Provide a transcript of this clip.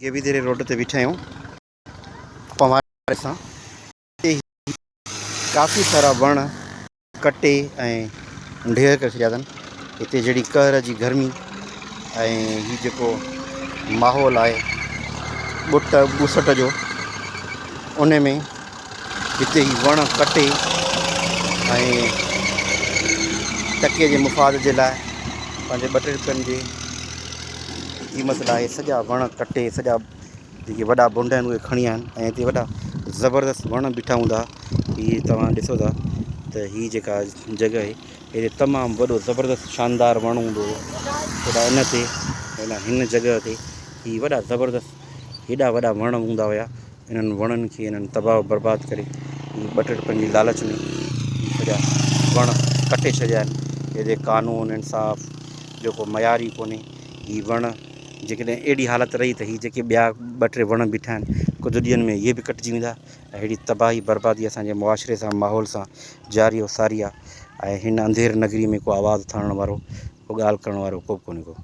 ये भी देर रोड ते बीठा आहियूं पवार सां काफ़ी सारा वण कटे ऐं ढेर करे छॾिया अथनि। हिते जहिड़ी कहर जी गर्मी ऐं हीउ जेको माहौल आहे ॿुट ॿुसट जो, उन में हिते ही वण कटे ऐं टके जे मुफ़ाद जे लाइ पंहिंजे 2 रुपयनि जे क़ीमत लाइ सॼा वण कटे, सॼा जेके वॾा बुंड आहिनि उहे खणी आया आहिनि। ऐं हिते वॾा ज़बरदस्त वण बीठा हूंदा। हीअ तव्हां ॾिसो था त हीअ जेका जॻह आहे हिते तमामु वॾो ज़बरदस्त शानदार वण हूंदो हुओ। हेॾा इन ते हिन जॻह ते हीअ वॾा ज़बरदस्त हेॾा वॾा वण हूंदा हुआ। इन्हनि वणनि खे इन्हनि तबाह बर्बादु करे 2 रुपयनि जी लालच में सॼा वण कटे छॾिया आहिनि। हेॾे कानून इंसाफ़ जो को मयार ई कोन्हे। हीअ वण जेकॾहिं अहिड़ी हालत रही त हीअ जेके ॿिया 2-3 वण बीठा आहिनि कुझु ॾींहंनि में इहे बि कटिजी वेंदा। ऐं अहिड़ी तबाही बर्बादी असांजे मुआशिरे सां माहौल सां जारी सारी आहे। ऐं हिन अंधेर नगरी में को आवाज़ु खणण वारो, को ॻाल्हि करण वारो को कोन्हे को।